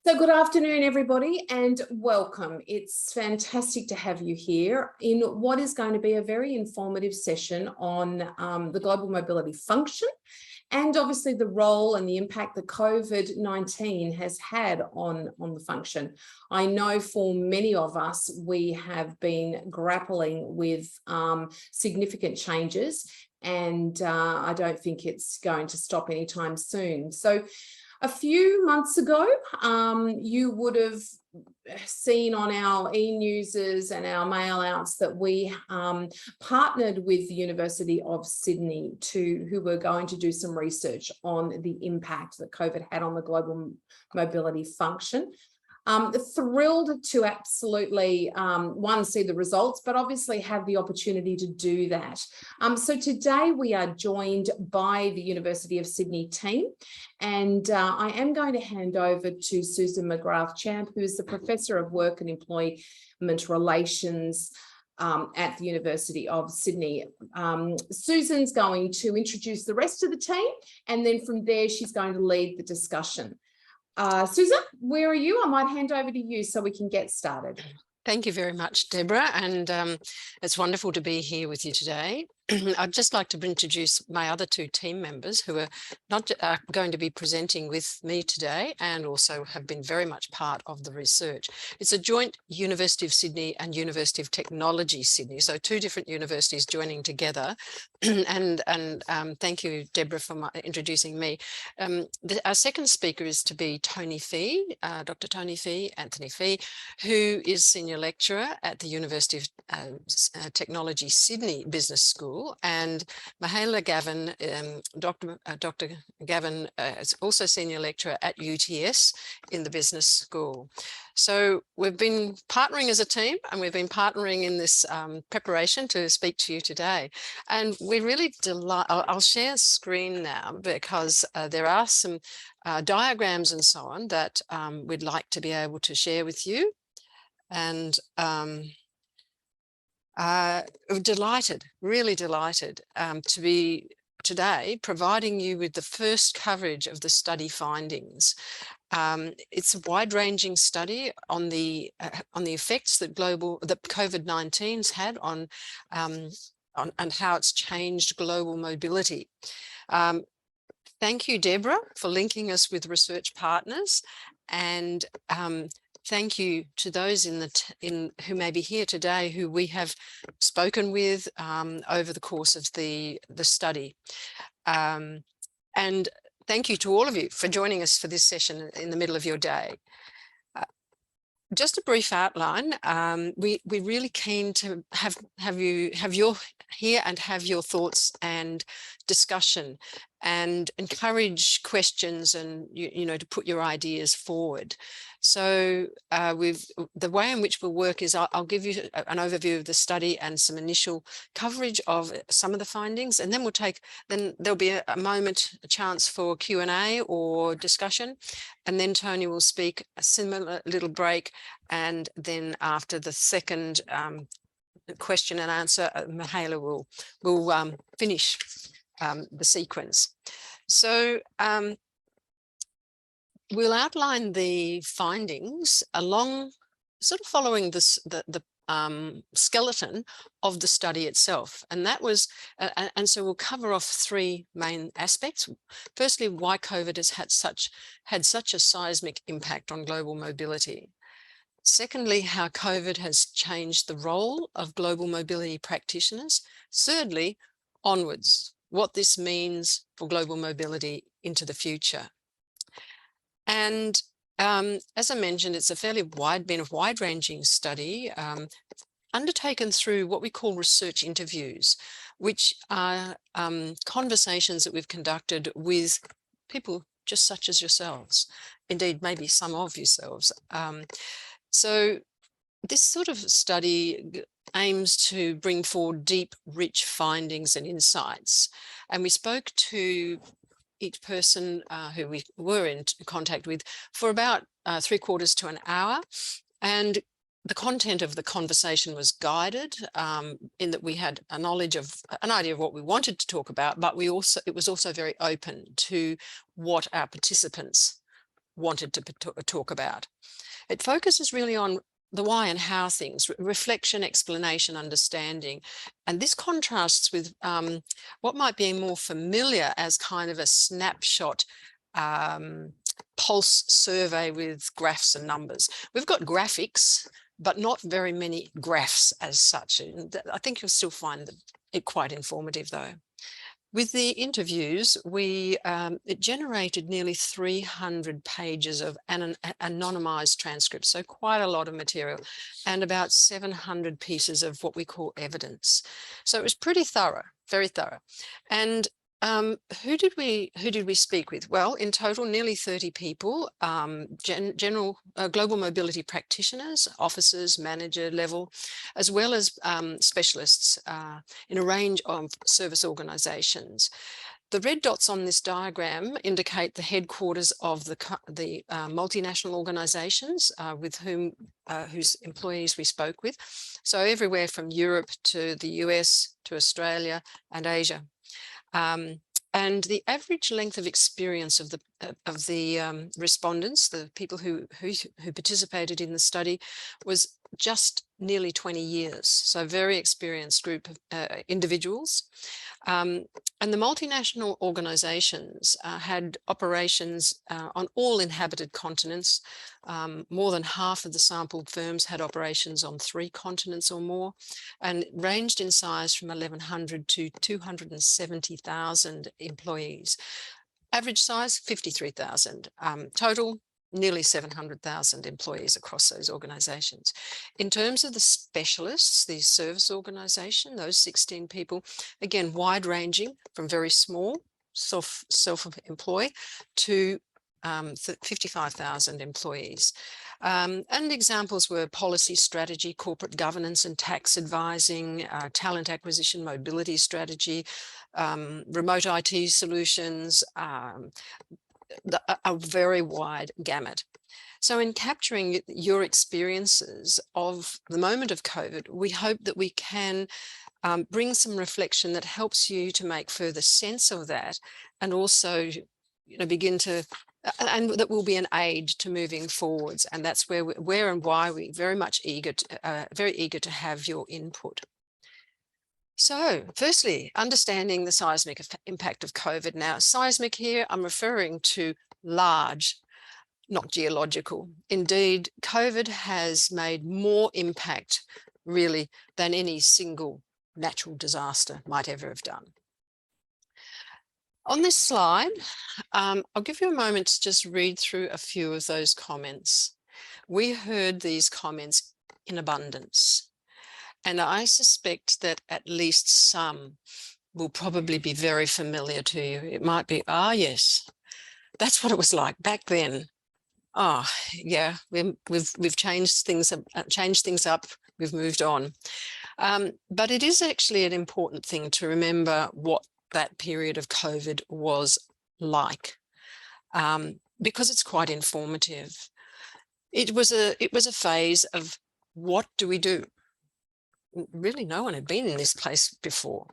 So good afternoon, everybody, and welcome. It's fantastic to have you here in what is going to be a very informative session on the global mobility function and obviously the role and the impact that COVID-19 has had on the function. I know for many of us, we have been grappling with significant changes, and I don't think it's going to stop anytime soon. So a few months ago, you would have seen on our e-newses and our mail outs that we partnered with the University of Sydney who were going to do some research on the impact that COVID had on the global mobility function. Thrilled to absolutely, see the results, but obviously have the opportunity to do that. So today we are joined by the University of Sydney team, and I am going to hand over to Susan McGrath-Champ, who is the Professor of Work and Employment Relations at the University of Sydney. Susan's going to introduce the rest of the team, and then from there she's going to lead the discussion. Susan, where are you? I might hand over to you so we can get started. Thank you very much, Deborah, and it's wonderful to be here with you today. I'd just like to introduce my other two team members who are not going to be presenting with me today and also have been very much part of the research. It's a joint University of Sydney and University of Technology Sydney, so two different universities joining together. and thank you, Deborah, for introducing me. Our second speaker is to be Tony Fee, Dr. Tony Fee, Anthony Fee, who is Senior Lecturer at the University of Technology Sydney Business School. And Mihajla Gavin, Dr. Gavin is also Senior Lecturer at UTS in the Business School. So we've been partnering as a team, and we've been partnering in this preparation to speak to you today. And we're really delighted. I'll share screen now because there are some diagrams and so on that we'd like to be able to share with you. And delighted, really delighted to be today providing you with the first coverage of the study findings. It's a wide-ranging study on the effects that COVID-19's had on and how it's changed global mobility. Thank you, Deborah, for linking us with research partners, and thank you to those who may be here today who we have spoken with over the course of the study. And thank you to all of you for joining us for this session in the middle of your day. Just a brief outline. We're really keen to have you here and have your thoughts and discussion, and encourage questions and to put your ideas forward. So the way in which we'll work is I'll give you an overview of the study and some initial coverage of some of the findings, and then there'll be a chance for Q&A or discussion, and then Tony will speak a similar little break, and then after the second question and answer, Mihajla will finish the sequence. So we'll outline the findings along, sort of following the skeleton of the study itself, and that was, and so we'll cover off three main aspects. Firstly, why COVID has had such a seismic impact on global mobility. Secondly, how COVID has changed the role of global mobility practitioners. Thirdly, onwards, what this means for global mobility into the future. And as I mentioned, it's a wide-ranging study undertaken through what we call research interviews, which are conversations that we've conducted with people just such as yourselves, indeed maybe some of yourselves. So this sort of study aims to bring forward deep, rich findings and insights. And we spoke to each person who we were in contact with for about 3/4 to an hour. And the content of the conversation was guided in that we had a knowledge of an idea of what we wanted to talk about, but it was also very open to what our participants wanted to talk about. It focuses really on the why and how things, reflection, explanation, understanding. And this contrasts with what might be more familiar as kind of a snapshot pulse survey with graphs and numbers. We've got graphics, but not very many graphs as such. And I think you'll still find it quite informative though. With the interviews, it generated nearly 300 pages of anonymized transcripts, so quite a lot of material, and about 700 pieces of what we call evidence. So it was pretty thorough, very thorough. And who did we speak with? Well, in total, nearly 30 people, general global mobility practitioners, officers, manager level, as well as specialists in a range of service organisations. The red dots on this diagram indicate the headquarters of the multinational organisations with whose employees we spoke with. So everywhere from Europe to the US to Australia and Asia. And the average length of experience of the respondents, the people who participated in the study, was just nearly 20 years. So a very experienced group of individuals. And the multinational organisations had operations on all inhabited continents. More than half of the sampled firms had operations on 3 continents or more, and ranged in size from 1,100 to 270,000 employees. Average size, 53,000. Total, nearly 700,000 employees across those organisations. In terms of the specialists, the service organisation, those 16 people, again, wide-ranging from very small, self-employed, to 55,000 employees. And examples were policy strategy, corporate governance and tax advising, talent acquisition, mobility strategy, remote IT solutions, a very wide gamut. So in capturing your experiences of the moment of COVID, we hope that we can bring some reflection that helps you to make further sense of that, and also begin to, and that will be an aid to moving forwards. And that's where and why we're very eager to have your input. So firstly, understanding the seismic impact of COVID. Now, seismic here, I'm referring to large, not geological. Indeed, COVID has made more impact really than any single natural disaster might ever have done. On this slide, I'll give you a moment to just read through a few of those comments. We heard these comments in abundance. And I suspect that at least some will probably be very familiar to you. It might be, yes, that's what it was like back then. Oh, yeah, we've changed things up. We've moved on. But it is actually an important thing to remember what that period of COVID was like, because it's quite informative. It was a phase of what do we do? Really, no one had been in this place before.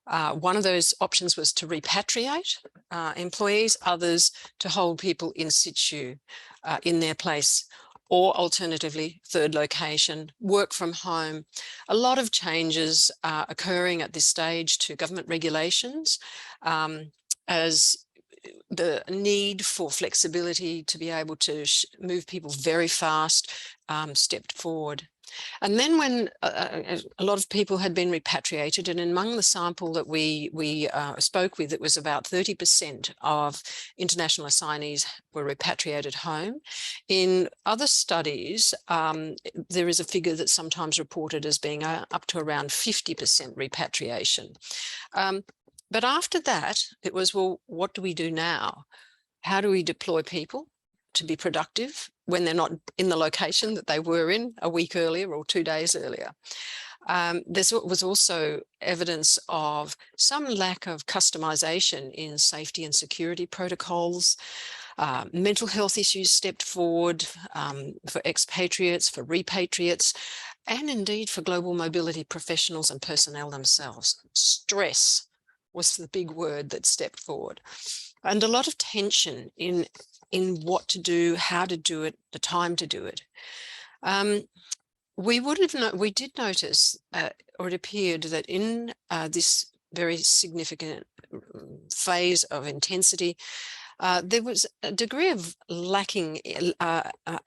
One of those options was to repatriate employees, others to hold people in situ in their place, or alternatively, third location, work from home. A lot of changes occurring at this stage to government regulations as the need for flexibility to be able to move people very fast stepped forward. And then when a lot of people had been repatriated, and among the sample that we spoke with, it was about 30% of international assignees were repatriated home. In other studies, there is a figure that's sometimes reported as being up to around 50% repatriation. But after that, it was, well, what do we do now? How do we deploy people to be productive when they're not in the location that they were in a week earlier or 2 days earlier? There was also evidence of some lack of customization in safety and security protocols. Mental health issues stepped forward for expatriates, for repatriates, and indeed for global mobility professionals and personnel themselves. Stress was the big word that stepped forward. And a lot of tension in what to do, how to do it, the time to do it. We did notice, or it appeared that in this very significant phase of intensity, there was a degree of lacking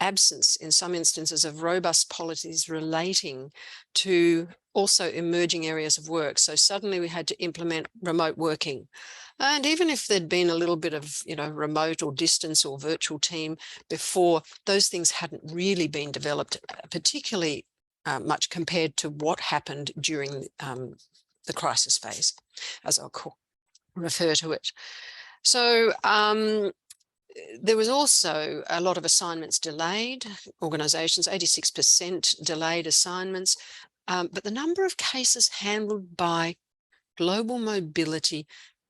absence in some instances of robust policies relating to also emerging areas of work. So suddenly we had to implement remote working. And even if there'd been a little bit of, remote or distance or virtual team before, those things hadn't really been developed, particularly much compared to what happened during the crisis phase, as I'll refer to it. So there was also a lot of assignments delayed, organisations, 86% delayed assignments, but the number of cases handled by global mobility,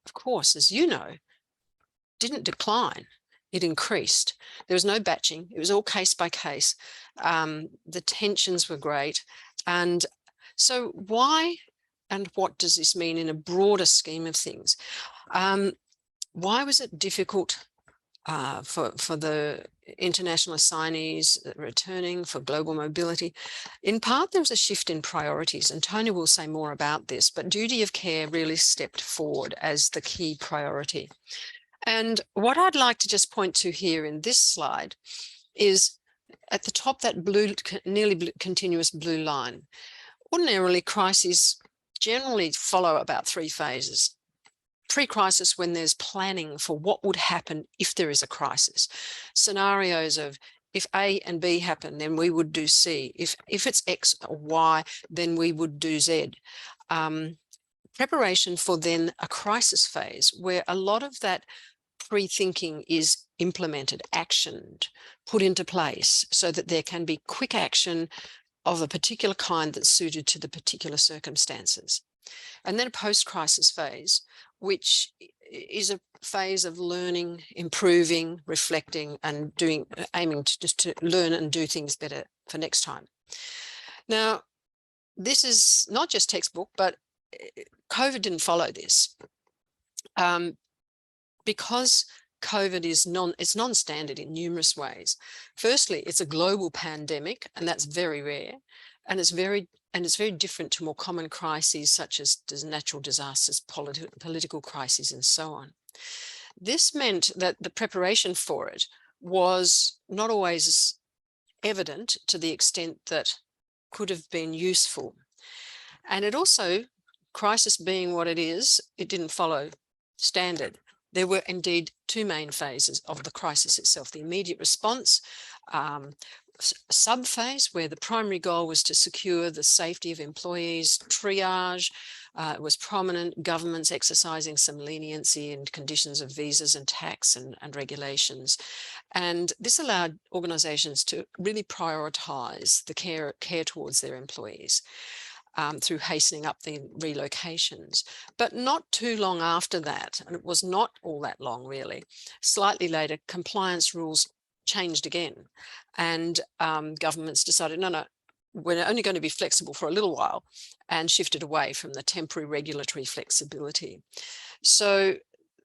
of course, as you know, didn't decline. It increased. There was no batching. It was all case by case. The tensions were great. And so why and what does this mean in a broader scheme of things? Why was it difficult for the international assignees returning for global mobility? In part, there was a shift in priorities, and Tony will say more about this, but duty of care really stepped forward as the key priority. And what I'd like to just point to here in this slide is at the top, that blue, nearly continuous blue line. Ordinarily, crises generally follow about 3 phases. Pre-crisis, when there's planning for what would happen if there is a crisis. Scenarios of if A and B happen, then we would do C. If it's X or Y, then we would do Z. Preparation for then a crisis phase where a lot of that pre-thinking is implemented, actioned, put into place so that there can be quick action of a particular kind that's suited to the particular circumstances. And then a post-crisis phase, which is a phase of learning, improving, reflecting, and aiming to learn and do things better for next time. Now, this is not just textbook, but COVID didn't follow this. Because COVID is non-standard in numerous ways. Firstly, it's a global pandemic, and that's very rare, and it's very different to more common crises such as natural disasters, political crises, and so on. This meant that the preparation for it was not always evident to the extent that could have been useful. And it also, crisis being what it is, it didn't follow standard. There were indeed 2 main phases of the crisis itself: the immediate response, sub-phase, where the primary goal was to secure the safety of employees, triage. It was prominent, governments exercising some leniency in conditions of visas and tax and regulations. And this allowed organisations to really prioritise the care towards their employees. Through hastening up the relocations. But not too long after that, and it was not all that long really, slightly later, compliance rules changed again. And governments decided, no, we're only going to be flexible for a little while, and shifted away from the temporary regulatory flexibility. So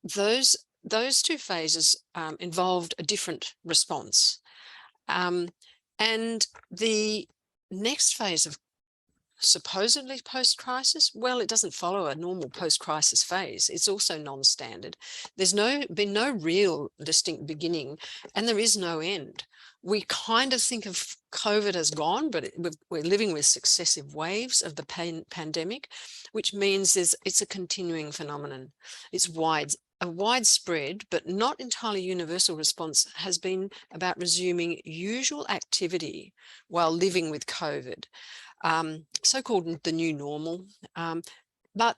those 2 phases involved a different response. And the next phase of supposedly post-crisis, well, it doesn't follow a normal post-crisis phase. It's also non-standard. There's been no real distinct beginning, and there is no end. We kind of think of COVID as gone, but we're living with successive waves of the pandemic, which means it's a continuing phenomenon. It's a widespread but not entirely universal response has been about resuming usual activity while living with COVID. So-called the new normal, but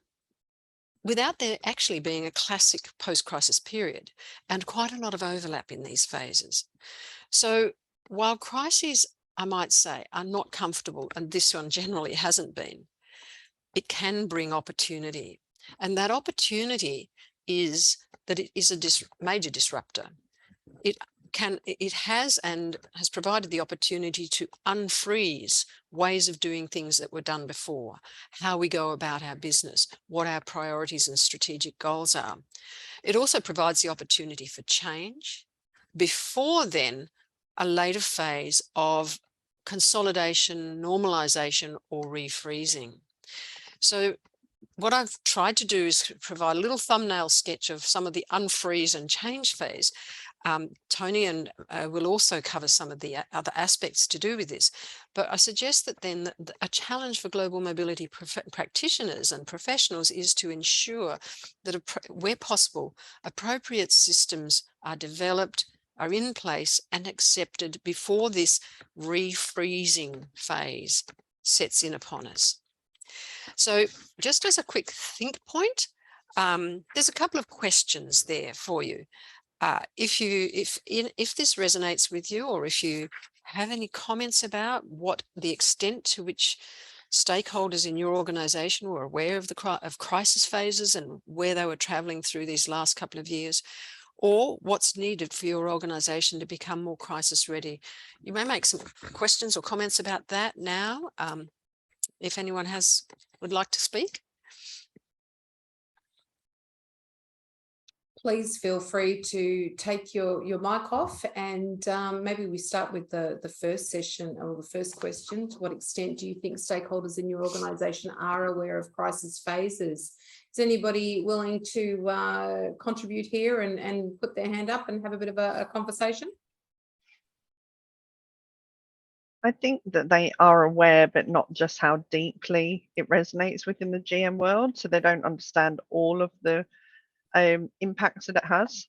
without there actually being a classic post-crisis period, and quite a lot of overlap in these phases. So while crises, I might say, are not comfortable, and this one generally hasn't been, it can bring opportunity. And that opportunity is that it is a major disruptor. It has provided the opportunity to unfreeze ways of doing things that were done before, how we go about our business, what our priorities and strategic goals are. It also provides the opportunity for change before then a later phase of consolidation, normalization, or refreezing. So what I've tried to do is provide a little thumbnail sketch of some of the unfreeze and change phase. Tony and will also cover some of the other aspects to do with this. But I suggest that then a challenge for global mobility practitioners and professionals is to ensure that where possible, appropriate systems are developed, are in place and accepted before this refreezing phase sets in upon us. So just as a quick think point, there's a couple of questions there for you. If this resonates with you, or if you have any comments about what the extent to which stakeholders in your organization were aware of of crisis phases and where they were traveling through these last couple of years, or what's needed for your organization to become more crisis ready, you may make some questions or comments about that now. If anyone would like to speak. Please feel free to take your mic off, and maybe we start with the first session or the first question. To what extent do you think stakeholders in your organisation are aware of crisis phases? Is anybody willing to contribute here and put their hand up and have a bit of a conversation? I think that they are aware, but not just how deeply it resonates within the GM world. So they don't understand all of the impacts that it has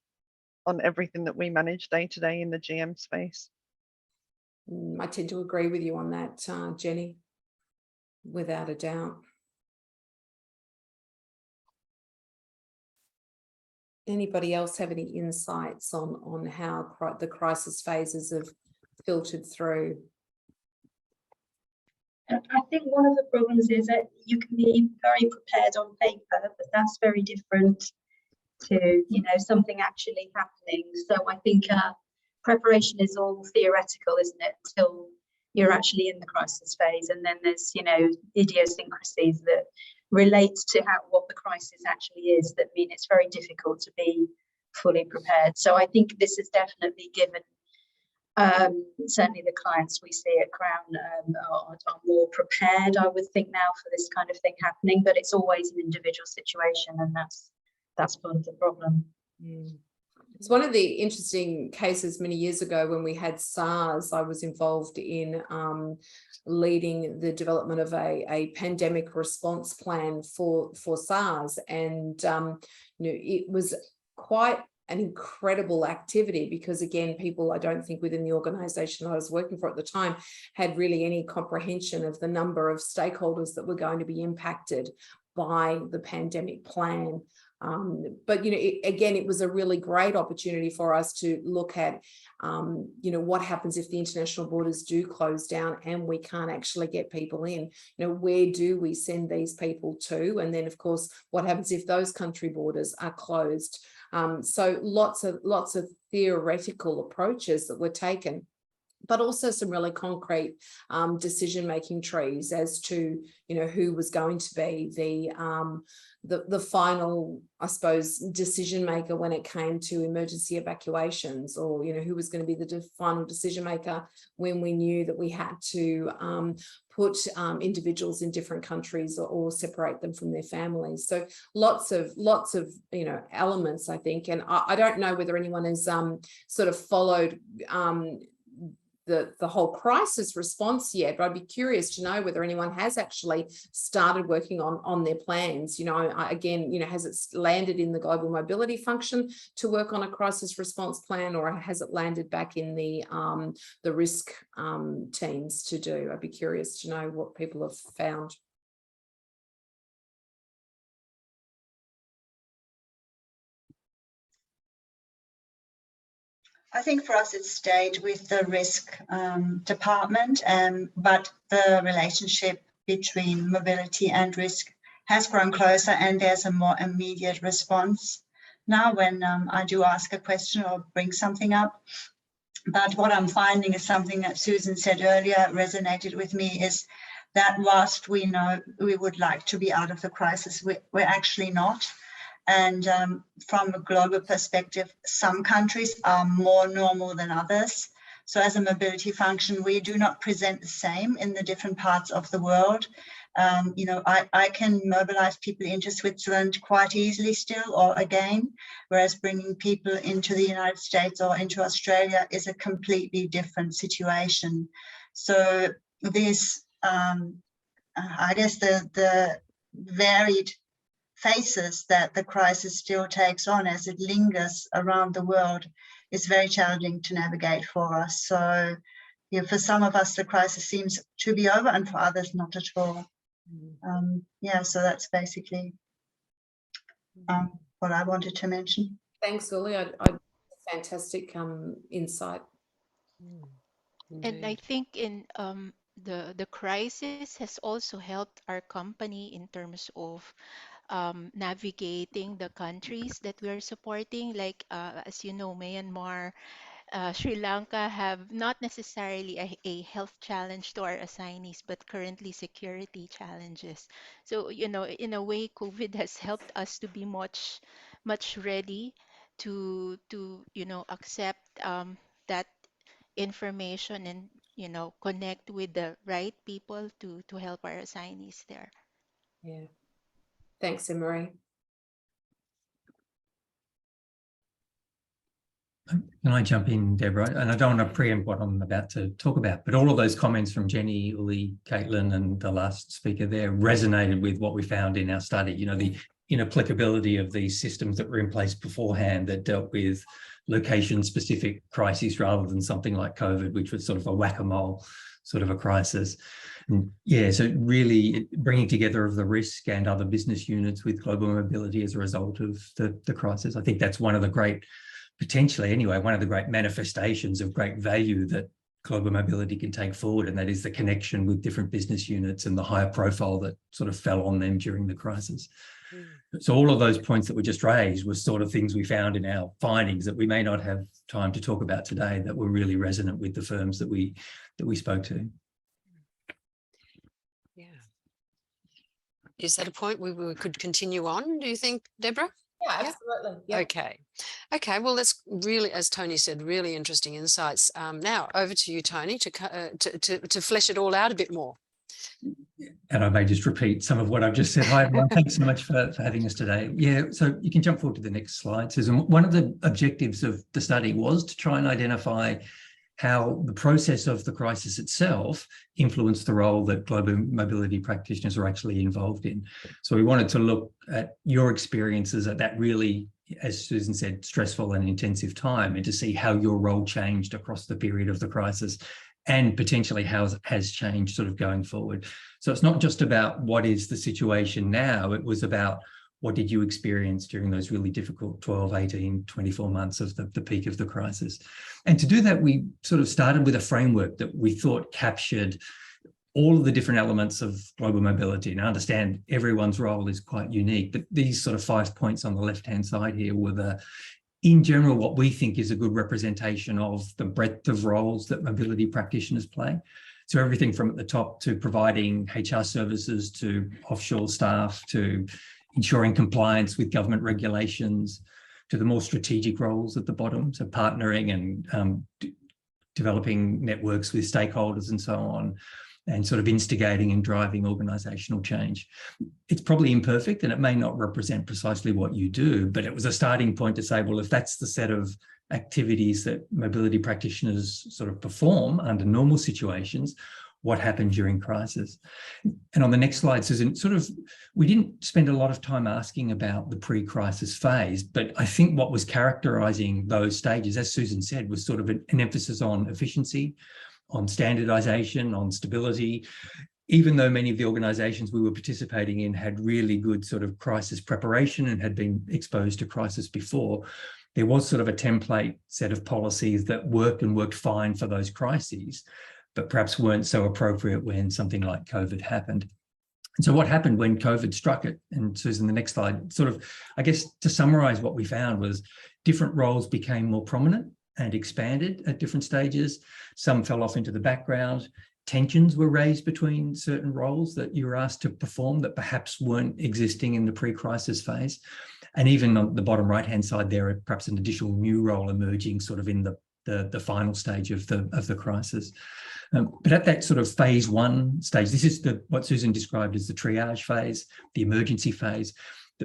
on everything that we manage day to day in the GM space. I tend to agree with you on that, Jenny, without a doubt. Anybody else have any insights on how the crisis phases have filtered through? I think one of the problems is that you can be very prepared on paper, but that's very different to, something actually happening. So I think preparation is all theoretical, isn't it, until you're actually in the crisis phase, and then there's, idiosyncrasies that relate to what the crisis actually is that mean it's very difficult to be fully prepared. So I think this is definitely given. Certainly the clients we see at Crown are more prepared, I would think, now for this kind of thing happening, but it's always an individual situation, and that's part of the problem. It's one of the interesting cases many years ago when we had SARS. I was involved in leading the development of a pandemic response plan for SARS, and it was quite an incredible activity because, again, people, I don't think within the organisation I was working for at the time had really any comprehension of the number of stakeholders that were going to be impacted by the pandemic plan. But, again, it was a really great opportunity for us to look at, what happens if the international borders do close down and we can't actually get people in? Where do we send these people to? And then, of course, what happens if those country borders are closed? So lots of theoretical approaches that were taken, but also some really concrete decision-making trees as to, who was going to be the final, I suppose, decision maker when it came to emergency evacuations, or, who was going to be the final decision maker when we knew that we had to put individuals in different countries or separate them from their families. So lots of elements, I think. And I don't know whether anyone has sort of followed the whole crisis response yet, but I'd be curious to know whether anyone has actually started working on their plans. Again, has it landed in the global mobility function to work on a crisis response plan, or has it landed back in the risk teams to do? I'd be curious to know what people have found. I think for us it stayed with the risk department, but the relationship between mobility and risk has grown closer, and there's a more immediate response now when I do ask a question or bring something up. But what I'm finding is something that Susan said earlier resonated with me, is that whilst we know we would like to be out of the crisis, we're actually not. And from a global perspective, some countries are more normal than others. So as a mobility function, we do not present the same in the different parts of the world. You know, I can mobilize people into Switzerland quite easily still, or again, whereas bringing people into the United States or into Australia is a completely different situation. So this, I guess the varied faces that the crisis still takes on as it lingers around the world is very challenging to navigate for us. So yeah, for some of us, the crisis seems to be over, and for others, not at all. Yeah, so that's basically what I wanted to mention. Thanks, Uli. Fantastic insight. And I think in the crisis has also helped our company in terms of navigating the countries that we're supporting, like as you know, Myanmar, Sri Lanka have not necessarily a health challenge to our assignees, but currently security challenges. So, you know, in a way, COVID has helped us to be much ready to you know, accept that information and, you know, connect with the right people to help our assignees there. Yeah. Thanks, Emery. Can I jump in, Deborah? And I don't want to preempt what I'm about to talk about, but all of those comments from Jenny, Uli, Caitlin, and the last speaker there resonated with what we found in our study. You know, the inapplicability of these systems that were in place beforehand that dealt with location-specific crises rather than something like COVID, which was sort of a whack-a-mole sort of a crisis. And yeah, so really bringing together of the risk and other business units with global mobility as a result of the crisis. I think that's one of the great, potentially anyway, one of the great manifestations of great value that global mobility can take forward, and that is the connection with different business units and the higher profile that sort of fell on them during the crisis. So all of those points that we just raised were sort of things we found in our findings that we may not have time to talk about today that were really resonant with the firms that we spoke to. Yeah. Is that a point we could continue on, do you think, Deborah? Yeah, absolutely. Yep. Okay, well, that's really, as Tony said, really interesting insights. Now over to you, Tony, to flesh it all out a bit more. And I may just repeat some of what I've just said. Hi, everyone. Thanks so much for having us today. Yeah, so you can jump forward to the next slide, Susan. One of the objectives of the study was to try and identify how the process of the crisis itself influenced the role that global mobility practitioners are actually involved in. So we wanted to look at your experiences at that really, as Susan said, stressful and intensive time, and to see how your role changed across the period of the crisis and potentially how it has changed sort of going forward. So it's not just about what is the situation now, it was about what did you experience during those really difficult 12, 18, 24 months of the peak of the crisis. And to do that, we sort of started with a framework that we thought captured all of the different elements of global mobility. And I understand everyone's role is quite unique, but these sort of 5 points on the left-hand side here were in general, what we think is a good representation of the breadth of roles that mobility practitioners play. So everything from at the top to providing HR services, to offshore staff, to ensuring compliance with government regulations, to the more strategic roles at the bottom, so partnering and developing networks with stakeholders and so on, and sort of instigating and driving organisational change. It's probably imperfect and it may not represent precisely what you do, but it was a starting point to say, well, if that's the set of activities that mobility practitioners sort of perform under normal situations, what happened during crisis? And on the next slide, Susan, sort of, we didn't spend a lot of time asking about the pre-crisis phase, but I think what was characterising those stages, as Susan said, was sort of an emphasis on efficiency, on standardization, on stability. Even though many of the organizations we were participating in had really good sort of crisis preparation and had been exposed to crisis before, there was sort of a template set of policies that worked and worked fine for those crises, but perhaps weren't so appropriate when something like COVID happened. And so what happened when COVID struck it, and Susan, the next slide, sort of, I guess, to summarize what we found was different roles became more prominent and expanded at different stages. Some fell off into the background. Tensions were raised between certain roles that you were asked to perform that perhaps weren't existing in the pre-crisis phase. And even on the bottom right-hand side there, perhaps an additional new role emerging sort of in the final stage of the crisis. But at that sort of phase one stage, this is what Susan described as the triage phase, the emergency phase.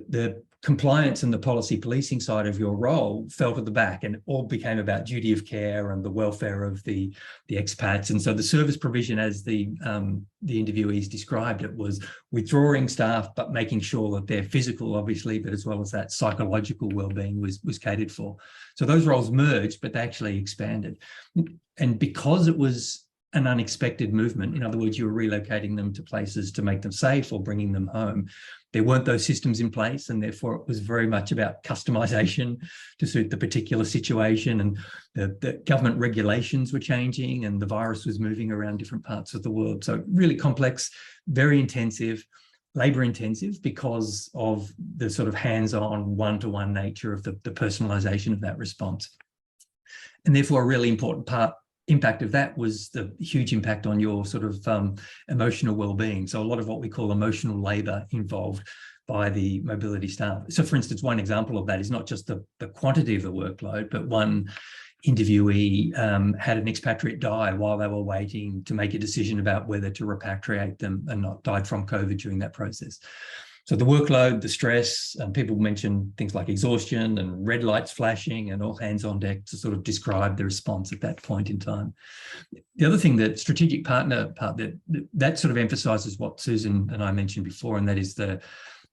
The compliance and the policy policing side of your role fell to the back, and it all became about duty of care and the welfare of the expats. And so the service provision, as the interviewees described it, was withdrawing staff, but making sure that their physical, obviously, but as well as that psychological well-being was catered for. So those roles merged, but they actually expanded. And because it was an unexpected movement, in other words, you were relocating them to places to make them safe or bringing them home, there weren't those systems in place, and therefore it was very much about customization to suit the particular situation, and the government regulations were changing and the virus was moving around different parts of the world. So really complex, very intensive, labor intensive, because of the sort of hands-on one-to-one nature of the personalization of that response. And therefore a really important impact of that was the huge impact on your sort of emotional well-being. So a lot of what we call emotional labor involved by the mobility staff. So for instance, one example of that is not just the quantity of the workload, but one interviewee had an expatriate die while they were waiting to make a decision about whether to repatriate them, and not died from COVID during that process. So the workload, the stress, and people mention things like exhaustion and red lights flashing and all hands on deck to sort of describe the response at that point in time. The other thing, that strategic partner part, that sort of emphasises what Susan and I mentioned before, and that is the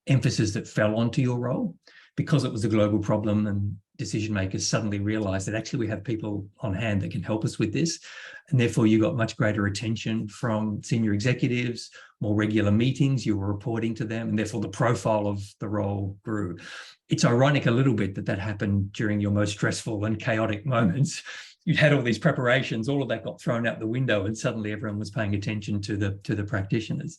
emphasis that fell onto your role. Because it was a global problem and decision makers suddenly realised that actually we have people on hand that can help us with this. And therefore you got much greater attention from senior executives, more regular meetings, you were reporting to them, and therefore the profile of the role grew. It's ironic a little bit that happened during your most stressful and chaotic moments. You'd had all these preparations, all of that got thrown out the window, and suddenly everyone was paying attention to the practitioners.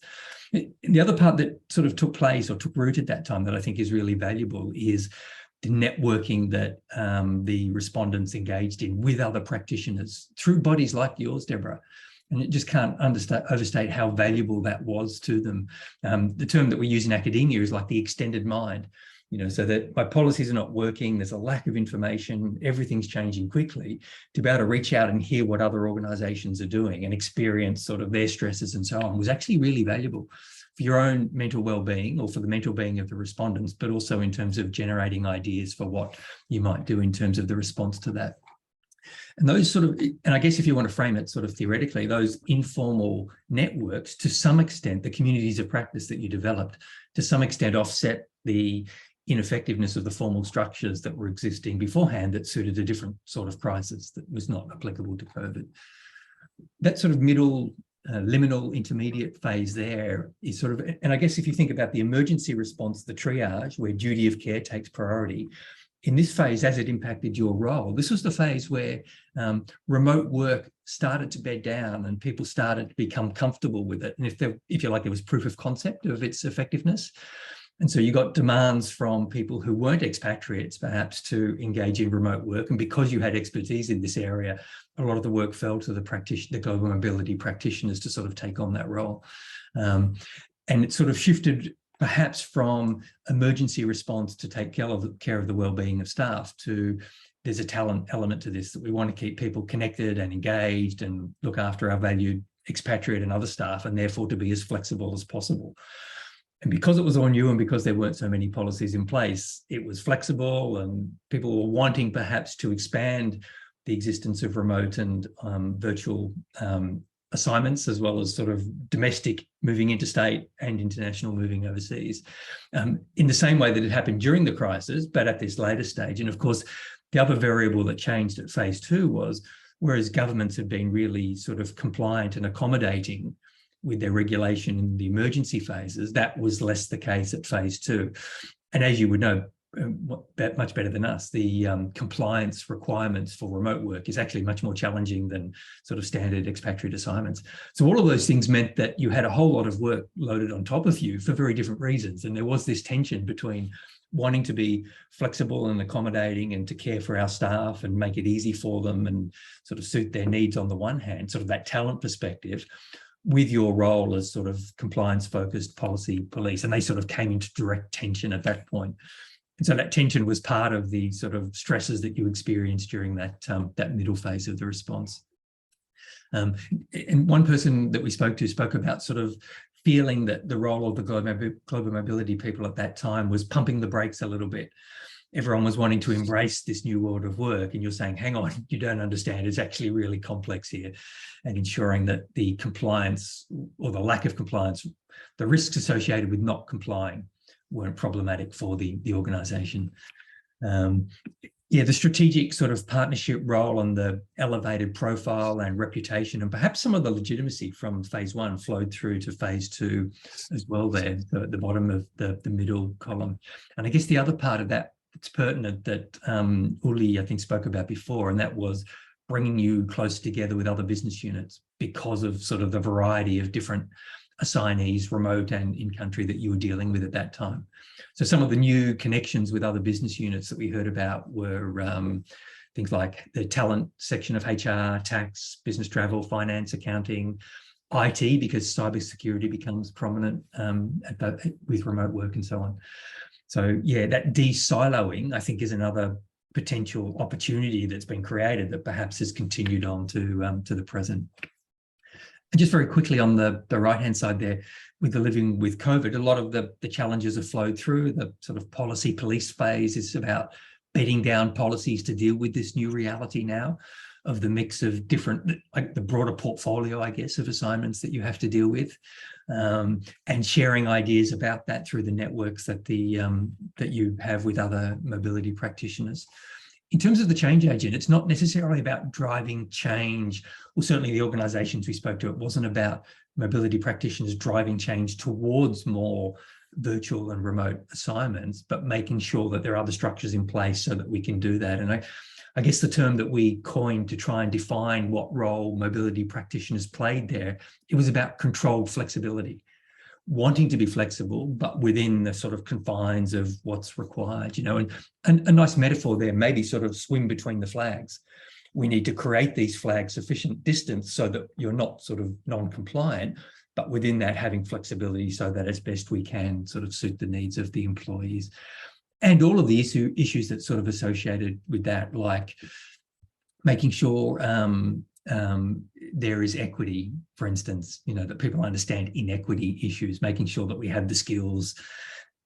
The other part that sort of took place or took root at that time that I think is really valuable is the networking that the respondents engaged in with other practitioners through bodies like yours, Deborah. And it just can't overstate how valuable that was to them. The term that we use in academia is like the extended mind. You know, so that my policies are not working, there's a lack of information, everything's changing quickly, to be able to reach out and hear what other organisations are doing and experience sort of their stresses and so on was actually really valuable for your own mental well-being, or for the mental being of the respondents, but also in terms of generating ideas for what you might do in terms of the response to that. And those sort of, and I guess if you want to frame it sort of theoretically, those informal networks, to some extent, the communities of practice that you developed, to some extent offset the ineffectiveness of the formal structures that were existing beforehand that suited a different sort of crisis that was not applicable to COVID. That sort of middle, liminal intermediate phase there is sort of, and I guess if you think about the emergency response, the triage, where duty of care takes priority, in this phase, as it impacted your role, this was the phase where remote work started to bed down and people started to become comfortable with it. And if you like, there was proof of concept of its effectiveness. And so you got demands from people who weren't expatriates, perhaps, to engage in remote work. And because you had expertise in this area, a lot of the work fell to the global mobility practitioners to sort of take on that role. And it sort of shifted perhaps from emergency response to take care of the well-being of staff to, there's a talent element to this, that we want to keep people connected and engaged and look after our valued expatriate and other staff, and therefore to be as flexible as possible. And because it was all new and because there weren't so many policies in place, it was flexible, and people were wanting perhaps to expand the existence of remote and virtual assignments, as well as sort of domestic moving interstate and international moving overseas, in the same way that it happened during the crisis, but at this later stage. And of course, the other variable that changed at phase 2 was, whereas governments had been really sort of compliant and accommodating with their regulation in the emergency phases, that was less the case at phase 2. And as you would know, much better than us. The compliance requirements for remote work is actually much more challenging than sort of standard expatriate assignments. So all of those things meant that you had a whole lot of work loaded on top of you for very different reasons. And there was this tension between wanting to be flexible and accommodating and to care for our staff and make it easy for them and sort of suit their needs on the one hand, sort of that talent perspective, with your role as sort of compliance-focused policy police. And they sort of came into direct tension at that point. And so that tension was part of the sort of stresses that you experienced during that, that middle phase of the response. And one person that we spoke to spoke about sort of feeling that the role of the global mobility people at that time was pumping the brakes a little bit. Everyone was wanting to embrace this new world of work, and you're saying, hang on, you don't understand, it's actually really complex here, and ensuring that the compliance or the lack of compliance, the risks associated with not complying weren't problematic for the organisation. Yeah, the strategic sort of partnership role and the elevated profile and reputation, and perhaps some of the legitimacy from phase one flowed through to phase two as well there, the bottom of the middle column. And I guess the other part of that that's pertinent that Uli, I think, spoke about before, and that was bringing you close together with other business units because of sort of the variety of different assignees, remote and in country, that you were dealing with at that time. So some of the new connections with other business units that we heard about were things like the talent section of HR, tax, business travel, finance, accounting, IT, because cybersecurity becomes prominent with remote work and so on. So yeah, that de-siloing, I think, is another potential opportunity that's been created that perhaps has continued on to the present. And just very quickly on the right-hand side there, with the living with COVID, a lot of the challenges have flowed through. The sort of policy police phase is about bedding down policies to deal with this new reality now of the mix of different, like the broader portfolio, I guess, of assignments that you have to deal with, and sharing ideas about that through the networks that that you have with other mobility practitioners. In terms of the change agent, it's not necessarily about driving change, or certainly the organisations we spoke to, it wasn't about mobility practitioners driving change towards more virtual and remote assignments, but making sure that there are other structures in place so that we can do that. And I guess the term that we coined to try and define what role mobility practitioners played there, it was about controlled flexibility. Wanting to be flexible, but within the sort of confines of what's required, you know, and a nice metaphor there, maybe sort of swim between the flags. We need to create these flags sufficient distance so that you're not sort of non-compliant, but within that having flexibility so that as best we can sort of suit the needs of the employees. And all of the issues that sort of associated with that, like making sure there is equity, for instance, you know, that people understand inequity issues, making sure that we have the skills,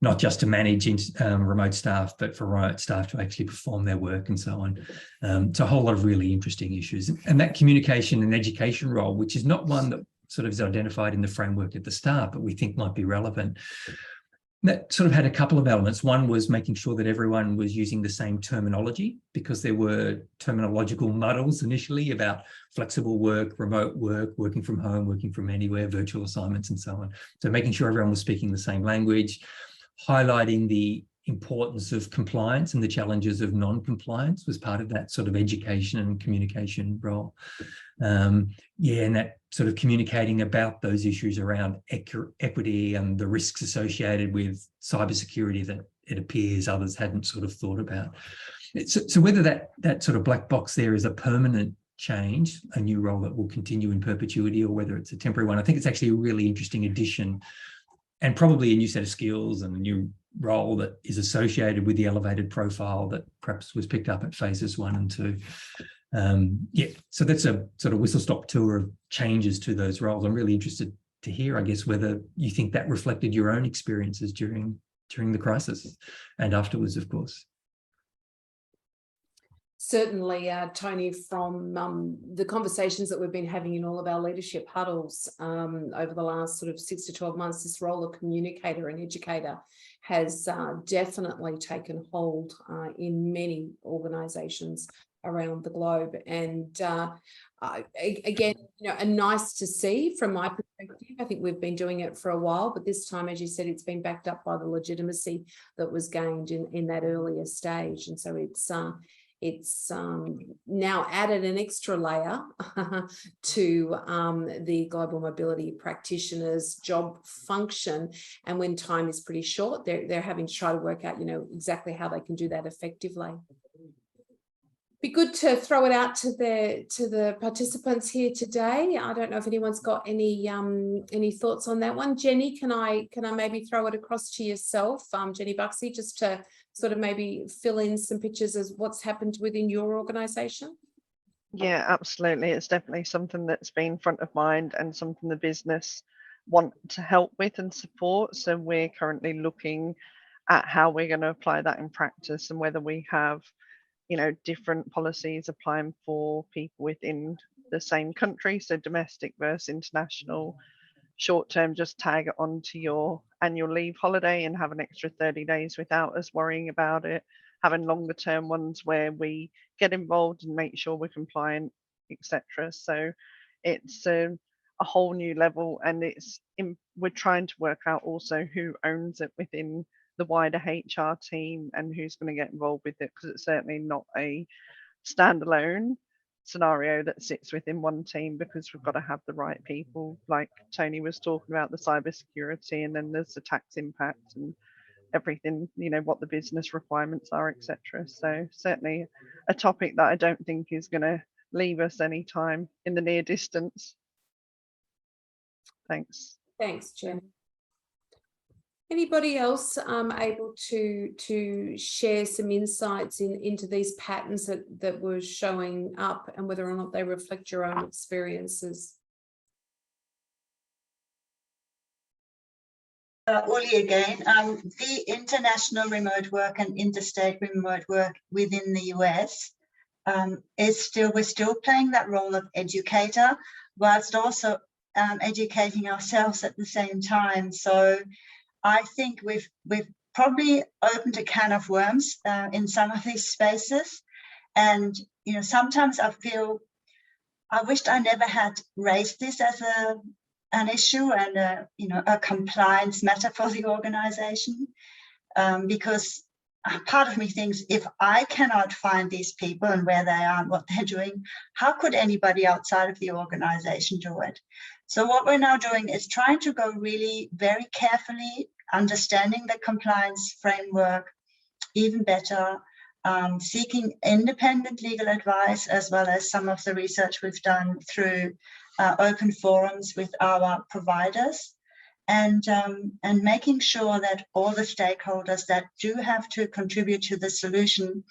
not just to manage remote staff, but for remote staff to actually perform their work and so on. So a whole lot of really interesting issues. And that communication and education role, which is not one that sort of is identified in the framework at the start, but we think might be relevant. That sort of had a couple of elements. One was making sure that everyone was using the same terminology, because there were terminological muddles initially about flexible work, remote work, working from home, working from anywhere, virtual assignments and so on. So making sure everyone was speaking the same language, highlighting the importance of compliance and the challenges of non-compliance was part of that sort of education and communication role. Yeah, and that sort of communicating about those issues around equity and the risks associated with cybersecurity that it appears others hadn't sort of thought about. So whether that sort of black box there is a permanent change, a new role that will continue in perpetuity, or whether it's a temporary one, I think it's actually a really interesting addition, and probably a new set of skills and a new role that is associated with the elevated profile that perhaps was picked up at phases 1 and 2. Yeah, so that's a sort of whistle-stop tour of changes to those roles. I'm really interested to hear, I guess, whether you think that reflected your own experiences during the crisis and afterwards, of course. Certainly, Tony, from the conversations that we've been having in all of our leadership huddles over the last sort of 6 to 12 months, this role of communicator and educator has definitely taken hold in many organisations around the globe. And again, nice to see from my perspective. I think we've been doing it for a while, but this time, as you said, it's been backed up by the legitimacy that was gained in that earlier stage. And so it's now added an extra layer to the global mobility practitioners' job function. And when time is pretty short, they're having to try to work out, exactly how they can do that effectively. Be good to throw it out to the participants here today. I don't know if anyone's got any thoughts on that one. Jenny, can I maybe throw it across to yourself, Jenny Buxey, just to sort of maybe fill in some pictures as what's happened within your organisation? Yeah, absolutely. It's definitely something that's been front of mind and something the business want to help with and support. So we're currently looking at how we're going to apply that in practice and whether we have different policies applying for people within the same country, so domestic versus international. Short term, just tag it onto your annual leave holiday and have an extra 30 days without us worrying about it. Having longer term ones where we get involved and make sure we're compliant, etc. So it's a whole new level, and we're trying to work out also who owns it within the wider HR team and who's going to get involved with it, because it's certainly not a standalone scenario that sits within one team, because we've got to have the right people, like Tony was talking about, the cybersecurity, and then there's the tax impact and everything, what the business requirements are, etc. So certainly a topic that I don't think is going to leave us anytime in the near distance. Thanks. Thanks, Jen. Anybody else able to share some insights into these patterns that were showing up, and whether or not they reflect your own experiences? Uli again. The international remote work and interstate remote work within the US we're still playing that role of educator, whilst also educating ourselves at the same time. So I think we've probably opened a can of worms in some of these spaces, and sometimes I feel I wished I never had raised this as an issue and a compliance matter for the organisation, because part of me thinks, if I cannot find these people and where they are and what they're doing, how could anybody outside of the organisation do it? So what we're now doing is trying to go really very carefully, understanding the compliance framework even better, seeking independent legal advice, as well as some of the research we've done through open forums with our providers, and making sure that all the stakeholders that do have to contribute to the solution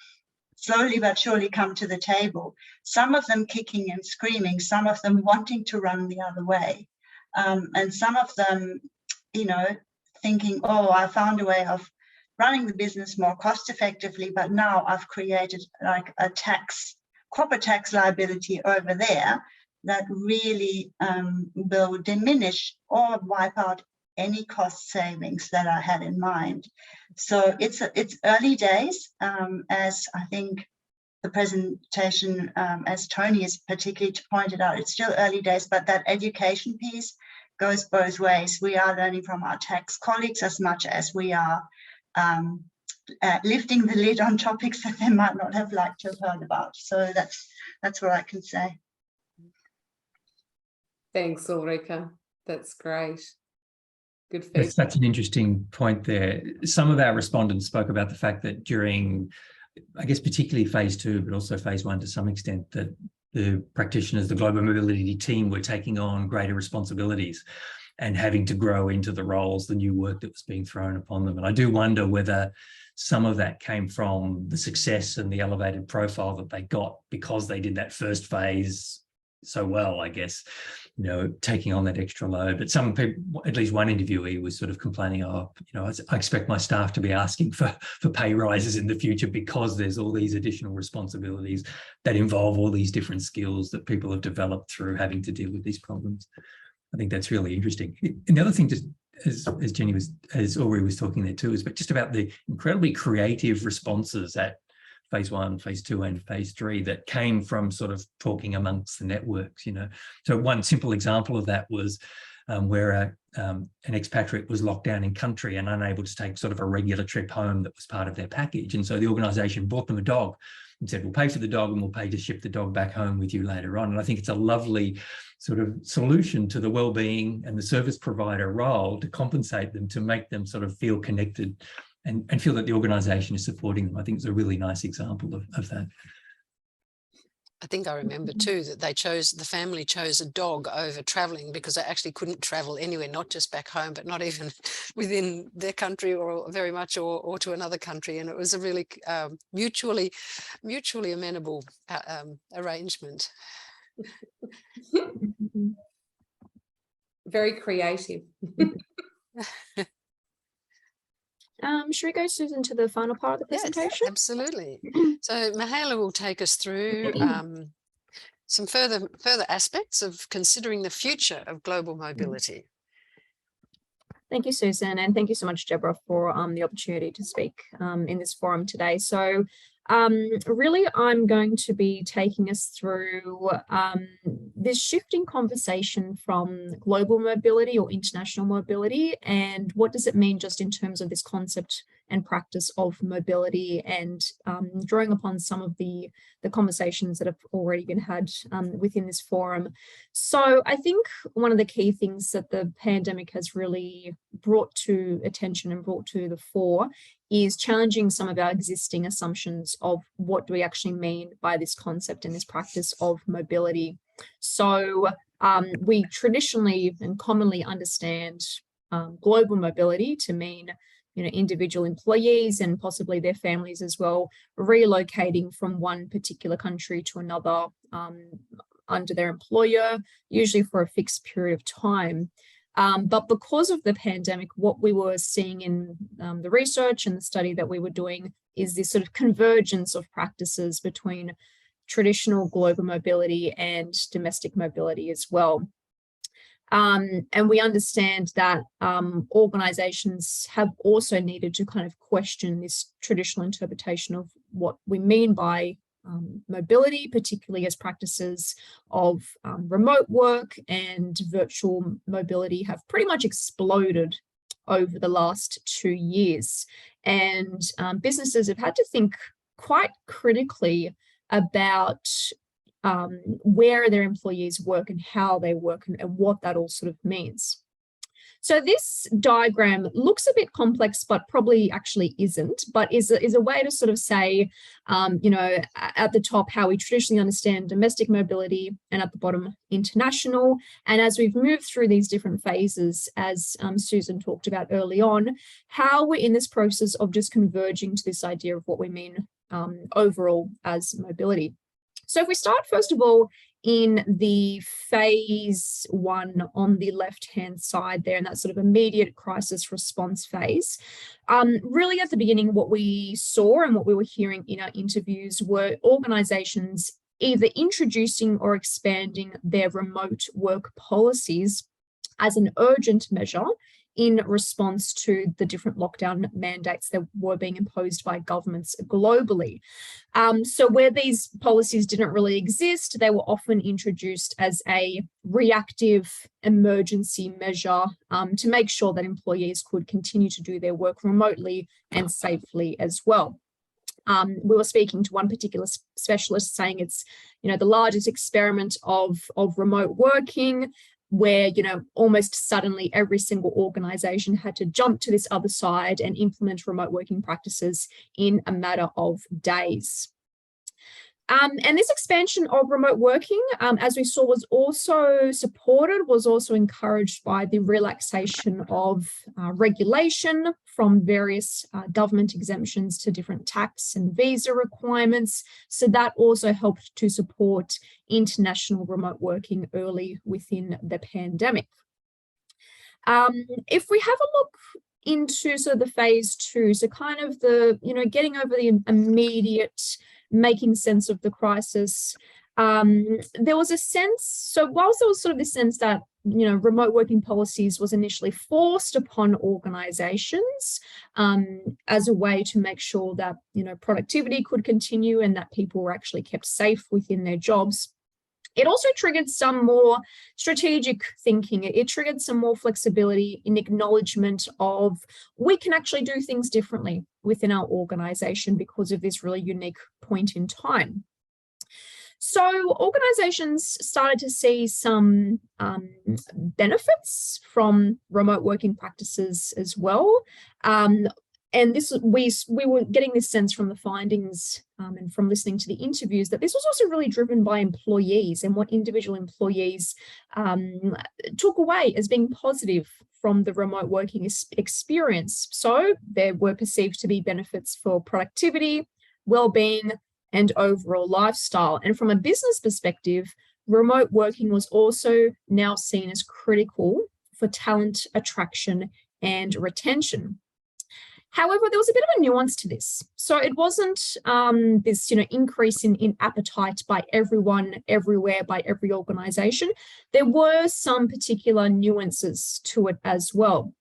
slowly but surely come to the table, some of them kicking and screaming, some of them wanting to run the other way, and some of them, thinking, oh, I found a way of running the business more cost effectively, but now I've created like a corporate tax liability over there that really will diminish or wipe out any cost savings that I had in mind. So it's early days, as I think the presentation, as Tony has particularly pointed out, it's still early days, but that education piece goes both ways. We are learning from our tax colleagues as much as we are lifting the lid on topics that they might not have liked to have heard about. So that's what I can say. Thanks, Ulrika. That's great. Good feedback. That's such an interesting point there. Some of our respondents spoke about the fact that during, I guess, particularly phase 2, but also phase 1 to some extent, that the practitioners, the global mobility team, were taking on greater responsibilities and having to grow into the roles, the new work that was being thrown upon them. And I do wonder whether some of that came from the success and the elevated profile that they got because they did that first phase so well, I guess, taking on that extra load. But some people, at least one interviewee, was sort of complaining, I expect my staff to be asking for pay rises in the future because there's all these additional responsibilities that involve all these different skills that people have developed through having to deal with these problems. I think that's really interesting. And the other thing, just as Jenny as Uri was talking there too, is just about the incredibly creative responses at phase 1, phase 2, and phase 3 that came from sort of talking amongst the networks, you know. So one simple example of that was where an expatriate was locked down in country and unable to take sort of a regular trip home that was part of their package. And so the organisation bought them a dog and said, we'll pay for the dog and we'll pay to ship the dog back home with you later on. And I think it's a lovely sort of solution to the well-being and the service provider role to compensate them, to make them sort of feel connected and feel that the organisation is supporting them. I think it's a really nice example of that. I think I remember too that the family chose a dog over traveling because they actually couldn't travel anywhere, not just back home, but not even within their country or very much or to another country. And it was a really mutually amenable arrangement. Very creative. Should we go, Susan, to the final part of the presentation? Yes, absolutely. So Mihajla will take us through some further aspects of considering the future of global mobility. Thank you, Susan, and thank you so much, Deborah, for the opportunity to speak in this forum today. So really, I'm going to be taking us through this shifting conversation from global mobility or international mobility, and what does it mean just in terms of this concept and practice of mobility, and drawing upon some of the conversations that have already been had within this forum. So I think one of the key things that the pandemic has really brought to attention and brought to the fore is challenging some of our existing assumptions of what do we actually mean by this concept and this practice of mobility. So we traditionally and commonly understand global mobility to mean, you know, individual employees and possibly their families as well, relocating from one particular country to another under their employer, usually for a fixed period of time. But because of the pandemic, what we were seeing in the research and the study that we were doing is this sort of convergence of practices between traditional global mobility and domestic mobility as well. And we understand that organizations have also needed to kind of question this traditional interpretation of what we mean by mobility, particularly as practices of remote work and virtual mobility have pretty much exploded over the last 2 years. And businesses have had to think quite critically about where their employees work and how they work and what that all sort of means. So this diagram looks a bit complex, but probably actually isn't, but is a way to sort of say, you know, at the top, how we traditionally understand domestic mobility, and at the bottom, international. And as we've moved through these different phases, as Susan talked about early on, how we're in this process of just converging to this idea of what we mean overall as mobility. So if we start, first of all, in the phase 1 on the left-hand side there, and that sort of immediate crisis response phase, really at the beginning, what we saw and what we were hearing in our interviews were organizations either introducing or expanding their remote work policies as an urgent measure in response to the different lockdown mandates that were being imposed by governments globally. So where these policies didn't really exist, they were often introduced as a reactive emergency measure to make sure that employees could continue to do their work remotely and safely as well. We were speaking to one particular specialist saying it's, you know, the largest experiment of remote working, where, you know, almost suddenly every single organization had to jump to this other side and implement remote working practices in a matter of days. And this expansion of remote working, as we saw, was also supported, was also encouraged by the relaxation of regulation, from various government exemptions to different tax and visa requirements. So that also helped to support international remote working early within the pandemic. If we have a look into sort of the phase 2, so kind of the, you know, getting over the immediate, making sense of the crisis, there was a sense, so whilst there was sort of this sense that, you know, remote working policies was initially forced upon organizations as a way to make sure that, you know, productivity could continue and that people were actually kept safe within their jobs, it also triggered some more strategic thinking. It triggered some more flexibility in acknowledgement of we can actually do things differently within our organization because of this really unique point in time. So organizations started to see some benefits from remote working practices as well. And this, we were getting this sense from the findings and from listening to the interviews that this was also really driven by employees and what individual employees took away as being positive from the remote working experience. So there were perceived to be benefits for productivity, well-being, and overall lifestyle. And from a business perspective, remote working was also now seen as critical for talent attraction and retention. However, there was a bit of a nuance to this. So it wasn't this, you know, increase in appetite by everyone, everywhere, by every organization. There were some particular nuances to it as well.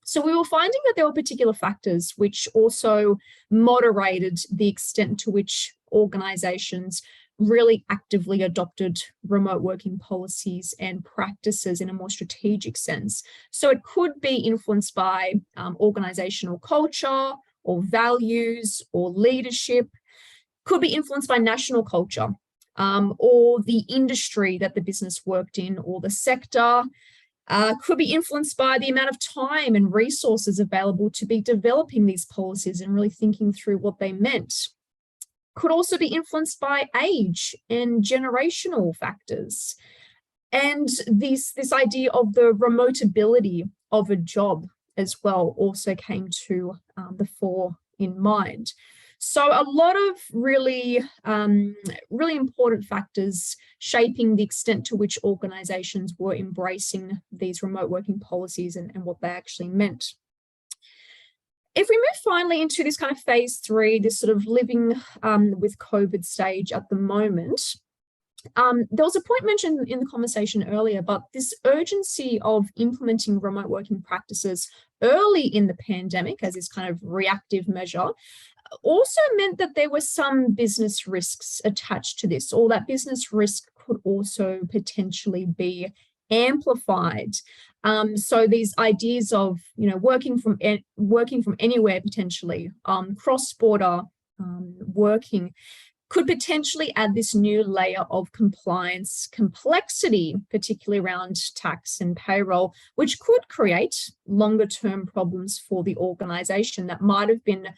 So we were finding that there were particular factors which also moderated the extent to which organizations really actively adopted remote working policies and practices in a more strategic sense. So it could be influenced by organizational culture or values or leadership, could be influenced by national culture or the industry that the business worked in or the sector. Could be influenced by the amount of time and resources available to be developing these policies and really thinking through what they meant. Could also be influenced by age and generational factors. And this idea of the remotability of a job as well also came to the fore in mind. So a lot of really important factors shaping the extent to which organizations were embracing these remote working policies and what they actually meant. If we move finally into this kind of phase 3, this sort of living with COVID stage at the moment, there was a point mentioned in the conversation earlier, but this urgency of implementing remote working practices early in the pandemic as this kind of reactive measure also meant that there were some business risks attached to this, or that business risk could also potentially be amplified. So these ideas of, you know, working from anywhere potentially, cross-border working, could potentially add this new layer of compliance complexity, particularly around tax and payroll, which could create longer-term problems for the organization that might have been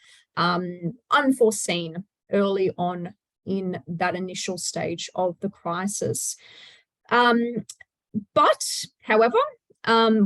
unforeseen early on in that initial stage of the crisis. But, however,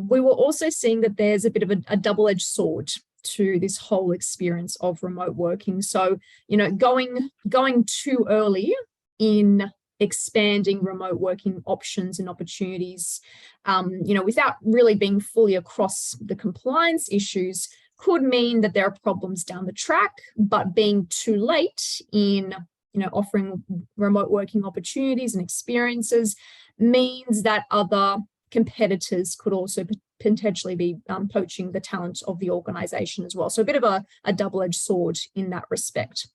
we were also seeing that there's a bit of a double-edged sword to this whole experience of remote working. So, you know, going too early in expanding remote working options and opportunities, you know, without really being fully across the compliance issues, could mean that there are problems down the track, but being too late in, you know, offering remote working opportunities and experiences means that other competitors could also potentially be poaching the talent of the organization as well. So a bit of a double-edged sword in that respect.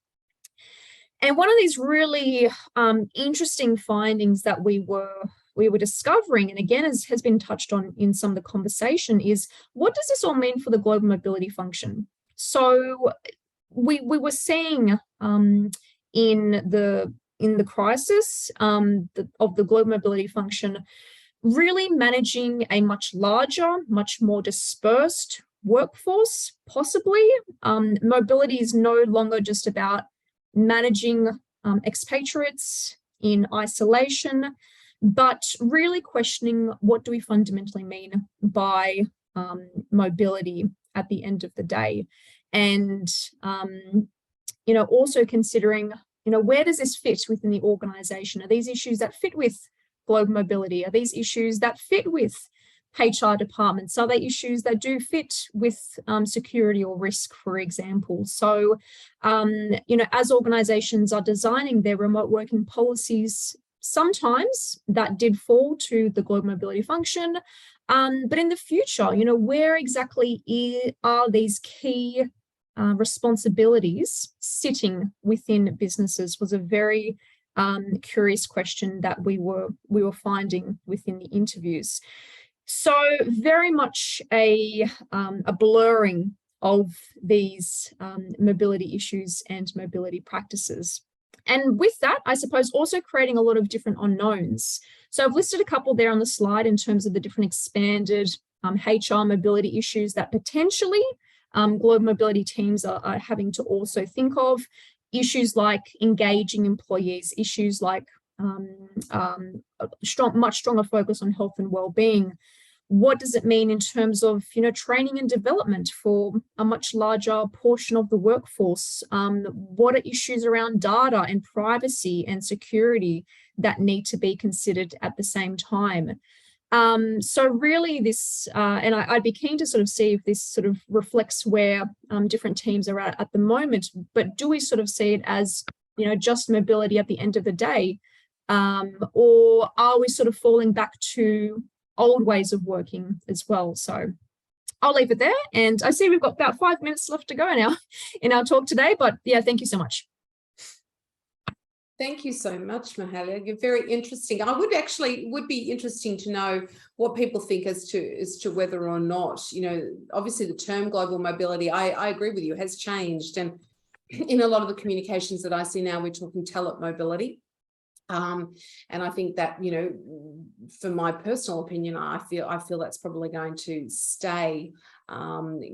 And one of these really interesting findings that we were discovering, and again has been touched on in some of the conversation, is what does this all mean for the global mobility function? So we were seeing in the crisis of the global mobility function, really managing a much larger, much more dispersed workforce, possibly. Mobility is no longer just about managing expatriates in isolation, but really questioning what do we fundamentally mean by mobility at the end of the day. And, you know, also considering, you know, where does this fit within the organization? Are these issues that fit with global mobility? Are these issues that fit with HR departments? Are they issues that do fit with security or risk, for example? So, you know, as organizations are designing their remote working policies, sometimes that did fall to the global mobility function. But in the future, where exactly are these key responsibilities sitting within businesses was a very curious question that we were finding within the interviews. So very much a blurring of these mobility issues and mobility practices. And with that, I suppose also creating a lot of different unknowns. So I've listed a couple there on the slide in terms of the different expanded HR mobility issues that potentially global mobility teams are having to also think of. Issues like engaging employees, issues like much stronger focus on health and well-being. What does it mean in terms of training and development for a much larger portion of the workforce? What are issues around data and privacy and security that need to be considered at the same time? So really this, and I'd be keen to sort of see if this sort of reflects where different teams are at the moment, but do we sort of see it as, just mobility at the end of the day? Or are we sort of falling back to old ways of working as well? So I'll leave it there. And I see we've got about 5 minutes left to go now in our talk today, but yeah, thank you so much. Thank you so much, Mihajla. You're very interesting. I would be interesting to know what people think as to whether or not, obviously the term global mobility, I agree with you, has changed. And in a lot of the communications that I see now, we're talking telemobility. And I think that, for my personal opinion, I feel that's probably going to stay,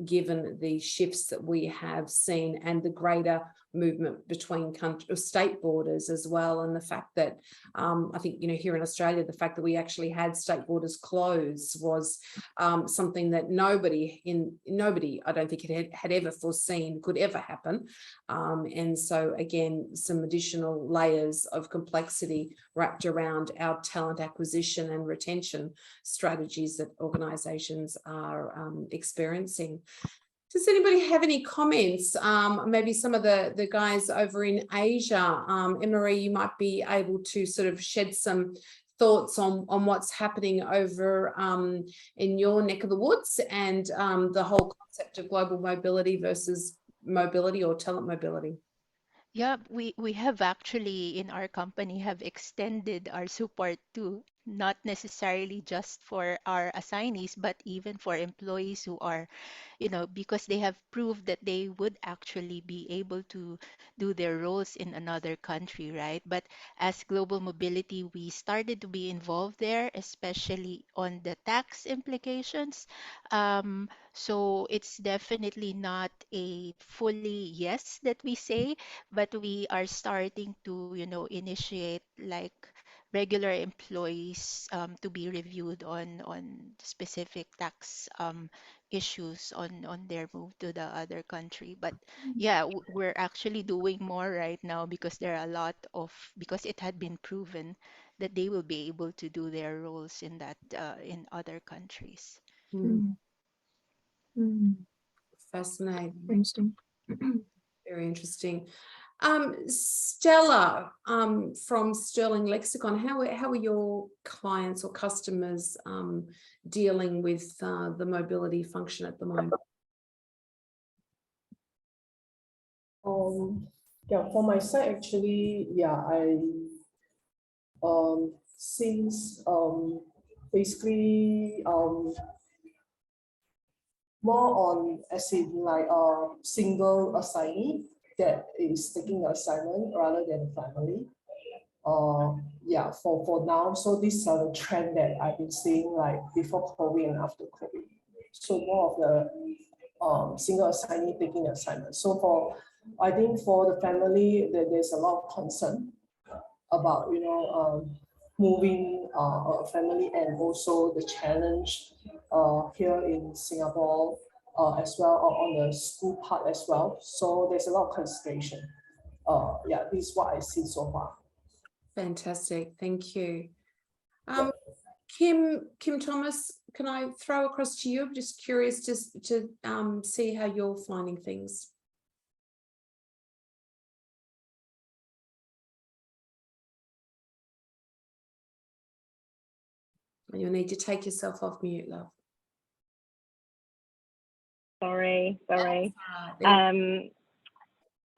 given the shifts that we have seen and the greater movement between state borders as well, and the fact that I think here in Australia, the fact that we actually had state borders closed was something that nobody I don't think it had ever foreseen could ever happen, and so again some additional layers of complexity wrapped around our talent acquisition and retention strategies that organisations are experiencing. Does anybody have any comments? Maybe some of the guys over in Asia, Emery, you might be able to sort of shed some thoughts on what's happening over in your neck of the woods and the whole concept of global mobility versus mobility or telemobility. Yeah, we have actually in our company have extended our support to not necessarily just for our assignees, but even for employees who are, because they have proved that they would actually be able to do their roles in another country, right? But as global mobility, we started to be involved there, especially on the tax implications. So it's definitely not a fully yes that we say, but we are starting to, initiate like regular employees to be reviewed on specific tax issues on their move to the other country. But yeah, we're actually doing more right now because there are a lot of, because it had been proven that they will be able to do their roles in that in other countries. Fascinating. Interesting. Very interesting. Stella, from Sterling Lexicon, how are your clients or customers dealing with the mobility function at the moment? Yeah, for my side, actually, yeah, since basically more on as in like a single assignee that is taking the assignment rather than family. Yeah, for now, so these are the trend that I've been seeing like before COVID and after COVID. So more of the single assignee taking the assignment. So I think for the family, there's a lot of concern about moving a family, and also the challenge here in Singapore as well, on the school part as well. So there's a lot of consideration. Yeah, this is what I see so far. Fantastic, thank you. Kim Thomas, can I throw across to you? I'm just curious just to see how you're finding things. You'll need to take yourself off mute, love. Sorry.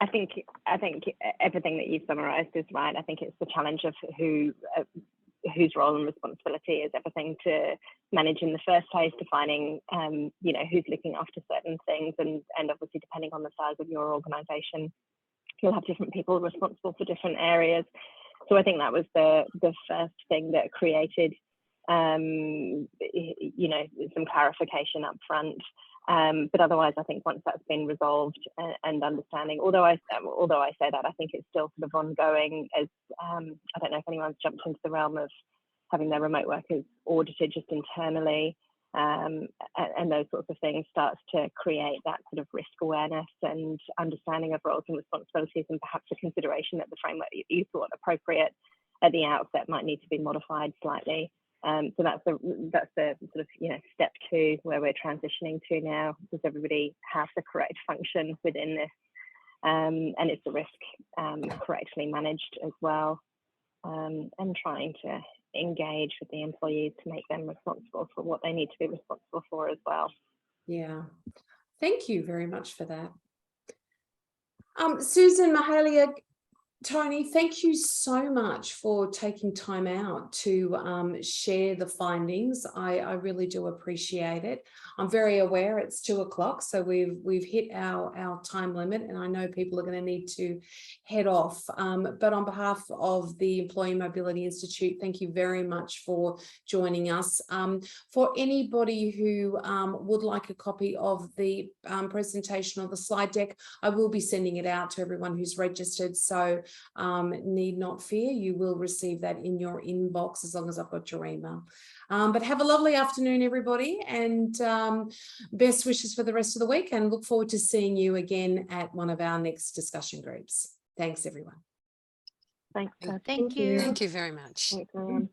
I think everything that you've summarised is right. I think it's the challenge of whose role and responsibility is everything to manage in the first place, defining who's looking after certain things, and obviously depending on the size of your organisation, you'll have different people responsible for different areas. So I think that was the first thing that created some clarification up front. But otherwise, I think once that's been resolved and understanding, although I say that, I think it's still sort of ongoing. As I don't know if anyone's jumped into the realm of having their remote workers audited just internally, and those sorts of things starts to create that sort of risk awareness and understanding of roles and responsibilities, and perhaps a consideration that the framework you thought appropriate at the outset might need to be modified slightly. So that's the sort of step 2 where we're transitioning to now. Does everybody have the correct function within this, and is the risk correctly managed as well, and trying to engage with the employees to make them responsible for what they need to be responsible for as well. Yeah, thank you very much for that. Susan, Mihajla, Tony, thank you so much for taking time out to share the findings. I really do appreciate it. I'm very aware it's 2 o'clock, so we've hit our time limit, and I know people are going to need to head off. But on behalf of the Employee Mobility Institute, thank you very much for joining us. For anybody who would like a copy of the presentation or the slide deck, I will be sending it out to everyone who's registered, so need not fear, you will receive that in your inbox as long as I've got your email. But have a lovely afternoon, everybody, and best wishes for the rest of the week, and look forward to seeing you again at one of our next discussion groups. Thanks, everyone. Thanks. Thank you. Thank you very much. Thanks, everyone.